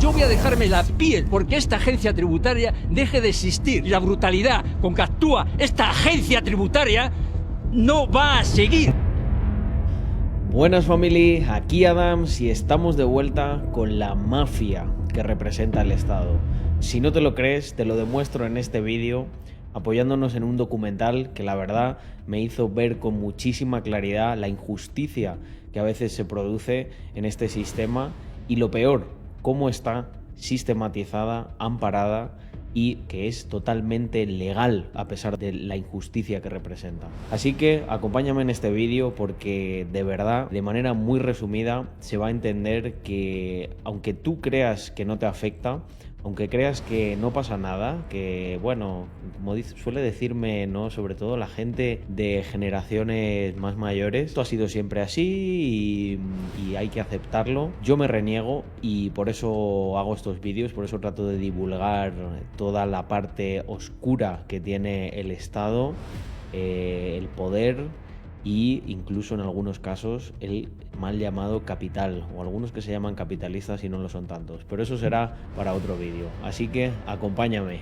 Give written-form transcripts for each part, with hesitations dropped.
Yo voy a dejarme la piel porque esta agencia tributaria deje de existir. Y la brutalidad con que actúa esta agencia tributaria no va a seguir. Buenas family, aquí Adams y estamos de vuelta con la mafia que representa el Estado. Si no te lo crees, te lo demuestro en este vídeo, apoyándonos en un documental que la verdad me hizo ver con muchísima claridad la injusticia que a veces se produce en este sistema y lo peor, cómo está sistematizada, amparada y que es totalmente legal a pesar de la injusticia que representa. Así que acompáñame en este vídeo porque de verdad, de manera muy resumida, se va a entender que aunque tú creas que no te afecta, aunque creas que no pasa nada, que bueno, como suele decirme, ¿no?, sobre todo la gente de generaciones más mayores, esto ha sido siempre así y hay que aceptarlo. Yo me reniego y por eso hago estos vídeos, por eso trato de divulgar toda la parte oscura que tiene el Estado, el poder y incluso en algunos casos el mal llamado capital, o algunos que se llaman capitalistas y no lo son tantos, pero eso será para otro vídeo, así que acompáñame.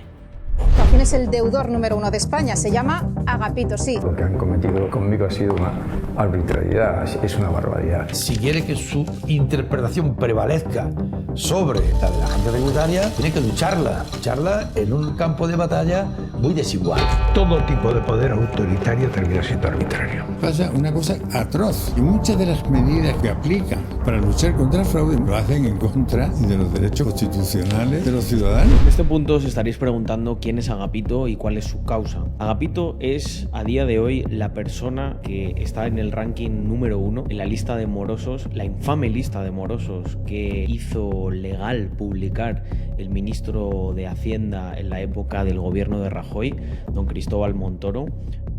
¿Quién es el deudor número 1 de España? Se llama Agapito, sí. Lo que han cometido conmigo ha sido una arbitrariedad, es una barbaridad. Si quiere que su interpretación prevalezca sobre la de la agencia tributaria, tiene que lucharla en un campo de batalla muy desigual. Todo tipo de poder autoritario termina siendo arbitrario. Pasa una cosa atroz y muchas de las medidas que aplican para luchar contra el fraude lo hacen en contra de los derechos constitucionales de los ciudadanos. En este punto os estaréis preguntando quién es Agapito y cuál es su causa. Agapito es a día de hoy la persona que está en el ranking número 1 en la lista de morosos, la infame lista de morosos que hizo legal publicar el ministro de Hacienda en la época del gobierno de Rajoy, don Cristóbal Montoro,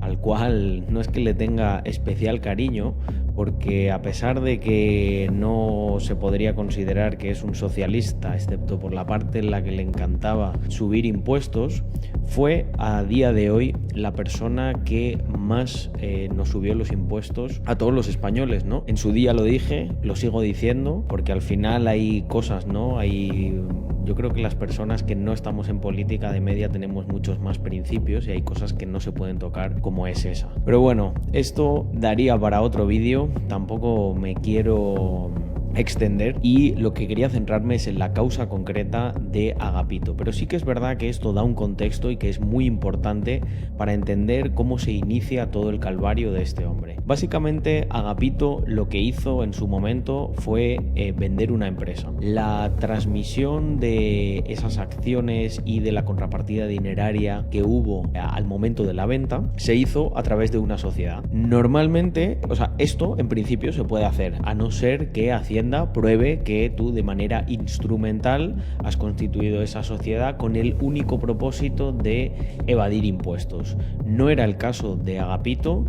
al cual no es que le tenga especial cariño, porque a pesar de que no se podría considerar que es un socialista, excepto por la parte en la que le encantaba subir impuestos, fue a día de hoy la persona que más nos subió los impuestos a todos los españoles, ¿no? En su día lo dije, lo sigo diciendo, porque al final hay cosas, ¿no? Yo creo que las personas que no estamos en política de media tenemos muchos más principios y hay cosas que no se pueden tocar como es esa. Pero bueno, esto daría para otro vídeo, tampoco me quiero extender y lo que quería centrarme es en la causa concreta de Agapito, pero sí que es verdad que esto da un contexto y que es muy importante para entender cómo se inicia todo el calvario de este hombre. Básicamente Agapito lo que hizo en su momento fue vender una empresa. La transmisión de esas acciones y de la contrapartida dineraria que hubo al momento de la venta se hizo a través de una sociedad. Normalmente, esto en principio se puede hacer, a no ser que Hacienda pruebe que tú de manera instrumental has constituido esa sociedad con el único propósito de evadir impuestos. No era el caso de Agapito,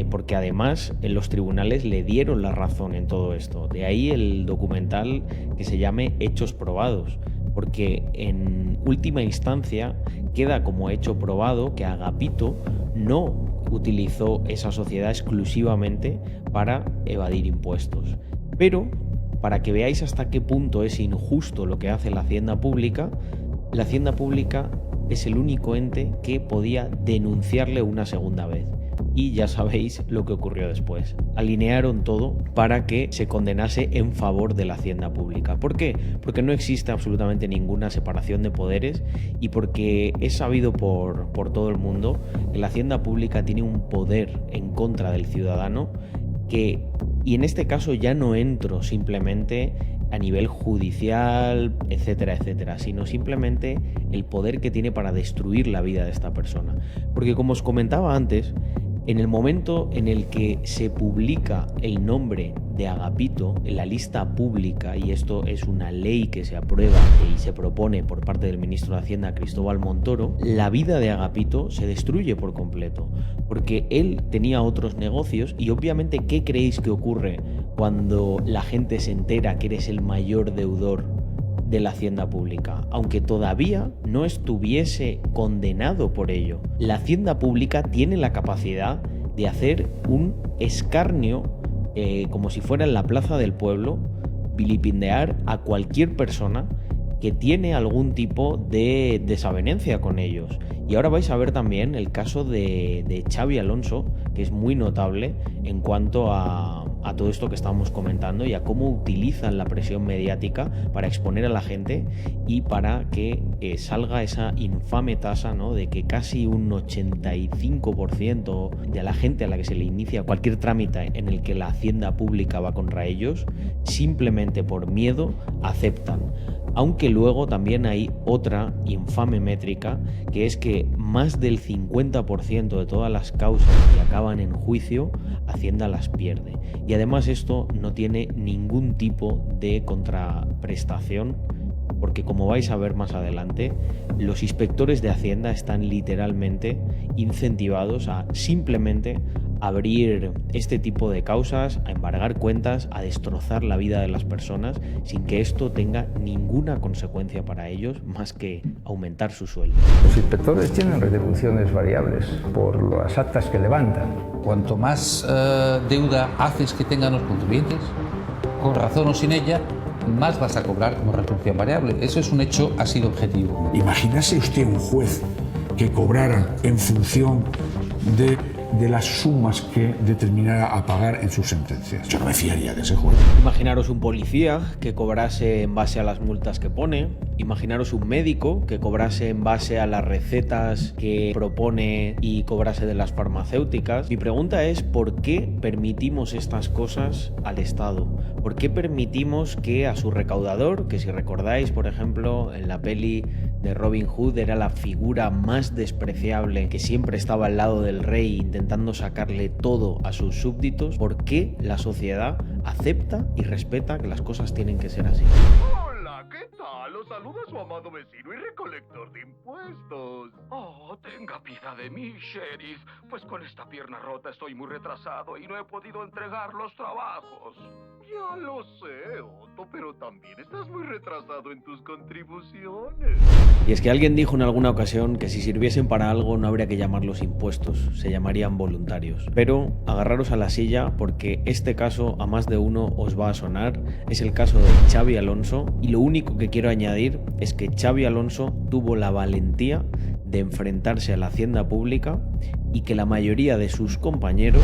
porque además en los tribunales le dieron la razón en todo esto. De ahí el documental que se llame Hechos Probados, porque en última instancia queda como hecho probado que Agapito no utilizó esa sociedad exclusivamente para evadir impuestos. Pero para que veáis hasta qué punto es injusto lo que hace la Hacienda Pública es el único ente que podía denunciarle una segunda vez. Y ya sabéis lo que ocurrió después. Alinearon todo para que se condenase en favor de la Hacienda Pública. ¿Por qué? Porque no existe absolutamente ninguna separación de poderes y porque es sabido por todo el mundo que la Hacienda Pública tiene un poder en contra del ciudadano y en este caso ya no entro simplemente a nivel judicial, etcétera, etcétera, sino simplemente el poder que tiene para destruir la vida de esta persona. Porque como os comentaba antes, en el momento en el que se publica el nombre de Agapito en la lista pública, y esto es una ley que se aprueba y se propone por parte del ministro de Hacienda Cristóbal Montoro, la vida de Agapito se destruye por completo, porque él tenía otros negocios y obviamente ¿qué creéis que ocurre cuando la gente se entera que eres el mayor deudor de la Hacienda Pública? Aunque todavía no estuviese condenado por ello, la Hacienda Pública tiene la capacidad de hacer un escarnio como si fuera en la plaza del pueblo, vilipendiar a cualquier persona que tiene algún tipo de desavenencia con ellos. Y ahora vais a ver también el caso de Xabi Alonso, que es muy notable en cuanto a todo esto que estábamos comentando y a cómo utilizan la presión mediática para exponer a la gente y para que salga esa infame tasa, ¿no?, de que casi un 85% de la gente a la que se le inicia cualquier trámite en el que la hacienda pública va contra ellos, simplemente por miedo aceptan. Aunque luego también hay otra infame métrica, que es que más del 50% de todas las causas que acaban en juicio, Hacienda las pierde. Y además esto no tiene ningún tipo de contraprestación, porque como vais a ver más adelante, los inspectores de Hacienda están literalmente incentivados a simplemente abrir este tipo de causas, a embargar cuentas, a destrozar la vida de las personas sin que esto tenga ninguna consecuencia para ellos más que aumentar su sueldo. Los inspectores tienen retribuciones variables por las actas que levantan. Cuanto más deuda haces que tengan los contribuyentes, con razón o sin ella, más vas a cobrar como retribución variable. Eso es un hecho así de objetivo. Imagínase usted un juez que cobrara en función de las sumas que determinara a pagar en sus sentencias. Yo no me fiaría de ese juez. Imaginaros un policía que cobrase en base a las multas que pone. Imaginaros un médico que cobrase en base a las recetas que propone y cobrase de las farmacéuticas. Mi pregunta es, ¿por qué permitimos estas cosas al Estado? ¿Por qué permitimos que a su recaudador, que si recordáis, por ejemplo, en la peli de Robin Hood era la figura más despreciable, que siempre estaba al lado del rey intentando sacarle todo a sus súbditos, ¿por qué la sociedad acepta y respeta que las cosas tienen que ser así? Hola, ¿qué tal? Os saluda su amado vecino y recolector de impuestos. Oh, tenga piedad de mí, sheriff, pues con esta pierna rota estoy muy retrasado y no he podido entregar los trabajos. Ya lo sé, Otto, pero también estás muy retrasado en tus contribuciones. Y es que alguien dijo en alguna ocasión que si sirviesen para algo no habría que llamarlos impuestos, se llamarían voluntarios. Pero agarraros a la silla porque este caso a más de uno os va a sonar. Es el caso de Xabi Alonso y lo único que quiero añadir es que Xabi Alonso tuvo la valentía de enfrentarse a la hacienda pública y que la mayoría de sus compañeros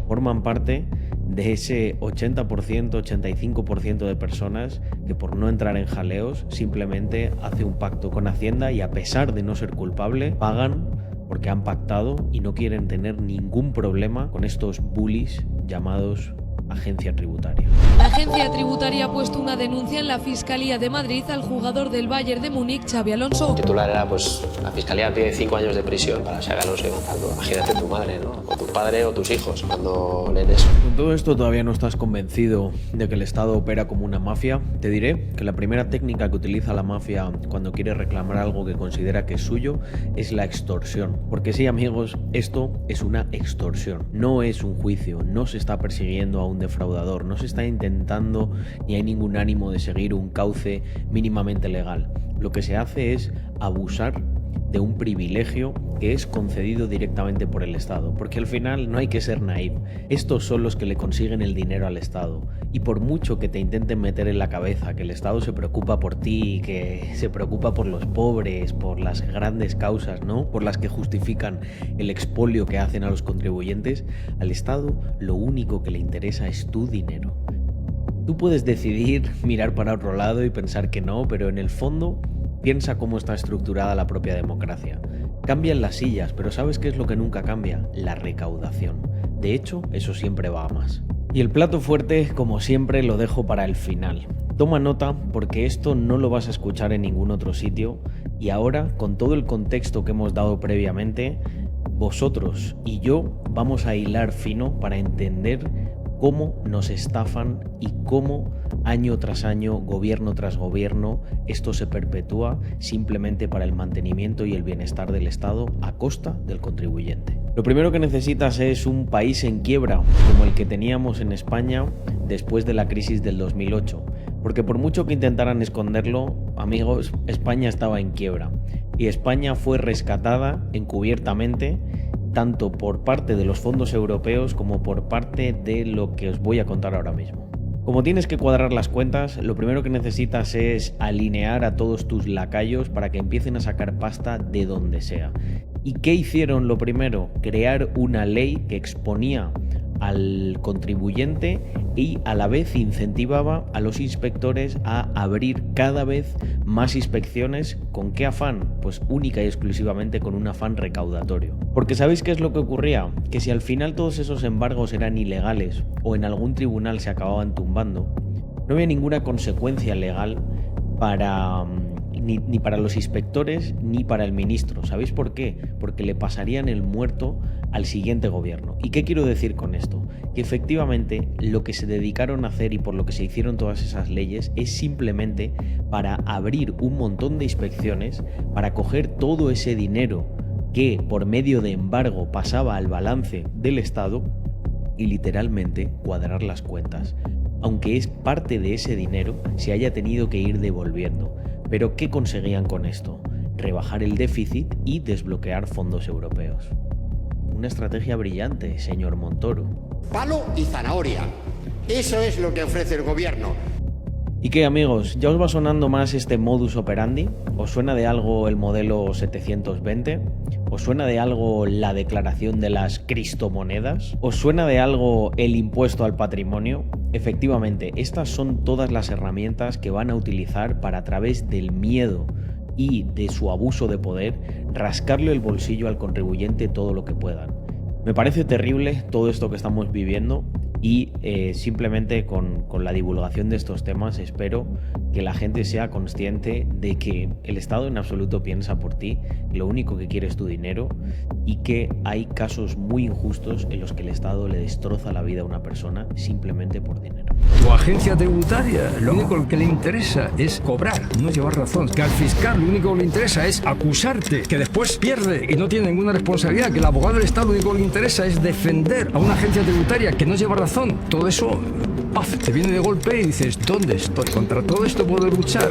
forman parte de ese 80%, 85% de personas que por no entrar en jaleos simplemente hace un pacto con Hacienda y a pesar de no ser culpable, pagan porque han pactado y no quieren tener ningún problema con estos bullies llamados Agencia Tributaria. La Agencia Tributaria ha puesto una denuncia en la Fiscalía de Madrid al jugador del Bayern de Múnich, Xabi Alonso. El titular era, la Fiscalía pide 5 años de prisión para Xabi Alonso y Gonzalo. Imagínate tu madre, ¿no? O tu padre o tus hijos cuando leen eso. Con todo esto todavía no estás convencido de que el Estado opera como una mafia. Te diré que la primera técnica que utiliza la mafia cuando quiere reclamar algo que considera que es suyo es la extorsión. Porque sí, amigos, esto es una extorsión. No es un juicio, no se está persiguiendo a un defraudador, no se está intentando ni hay ningún ánimo de seguir un cauce mínimamente legal. Lo que se hace es abusar de un privilegio que es concedido directamente por el Estado, porque al final no hay que ser naif. Estos son los que le consiguen el dinero al Estado y por mucho que te intenten meter en la cabeza que el Estado se preocupa por ti, que se preocupa por los pobres, por las grandes causas, ¿no?, por las que justifican el expolio que hacen a los contribuyentes, al Estado lo único que le interesa es tu dinero. Tú puedes decidir mirar para otro lado y pensar que no, pero en el fondo piensa cómo está estructurada la propia democracia. Cambian las sillas, pero ¿sabes qué es lo que nunca cambia? La recaudación. De hecho, eso siempre va a más. Y el plato fuerte, como siempre, lo dejo para el final. Toma nota porque esto no lo vas a escuchar en ningún otro sitio y ahora, con todo el contexto que hemos dado previamente, vosotros y yo vamos a hilar fino para entender cómo nos estafan y cómo año tras año, gobierno tras gobierno, esto se perpetúa simplemente para el mantenimiento y el bienestar del Estado a costa del contribuyente. Lo primero que necesitas es un país en quiebra, como el que teníamos en España después de la crisis del 2008. Porque por mucho que intentaran esconderlo, amigos, España estaba en quiebra. Y España fue rescatada encubiertamente tanto por parte de los fondos europeos como por parte de lo que os voy a contar ahora mismo. Como tienes que cuadrar las cuentas, lo primero que necesitas es alinear a todos tus lacayos para que empiecen a sacar pasta de donde sea. ¿Y qué hicieron lo primero? Crear una ley que exponía al contribuyente y a la vez incentivaba a los inspectores a abrir cada vez más inspecciones. ¿Con qué afán? Pues única y exclusivamente con un afán recaudatorio. Porque ¿sabéis qué es lo que ocurría? Que si al final todos esos embargos eran ilegales o en algún tribunal se acababan tumbando, no había ninguna consecuencia legal para ni para los inspectores ni para el ministro. ¿Sabéis por qué? Porque le pasarían el muerto al siguiente gobierno. ¿Y qué quiero decir con esto? Que efectivamente lo que se dedicaron a hacer y por lo que se hicieron todas esas leyes es simplemente para abrir un montón de inspecciones, para coger todo ese dinero que por medio de embargo pasaba al balance del Estado y literalmente cuadrar las cuentas, aunque es parte de ese dinero se haya tenido que ir devolviendo. Pero ¿qué conseguían con esto? Rebajar el déficit y desbloquear fondos europeos. Una estrategia brillante, señor Montoro. Palo y zanahoria. Eso es lo que ofrece el gobierno. ¿Y qué, amigos? ¿Ya os va sonando más este modus operandi? ¿Os suena de algo el modelo 720? ¿Os suena de algo la declaración de las criptomonedas? ¿Os suena de algo el impuesto al patrimonio? Efectivamente, estas son todas las herramientas que van a utilizar para, a través del miedo y de su abuso de poder, rascarle el bolsillo al contribuyente todo lo que puedan. Me parece terrible todo esto que estamos viviendo y simplemente con la divulgación de estos temas espero que la gente sea consciente de que el Estado en absoluto piensa por ti, lo único que quiere es tu dinero y que hay casos muy injustos en los que el Estado le destroza la vida a una persona simplemente por dinero. Tu agencia tributaria, lo único que le interesa es cobrar, no llevar razón. Que al fiscal lo único que le interesa es acusarte, que después pierde y no tiene ninguna responsabilidad. Que el abogado del Estado lo único que le interesa es defender a una agencia tributaria que no lleva razón. Todo eso, ¡paf!, te viene de golpe y dices, ¿dónde estoy? Contra todo esto puedo luchar.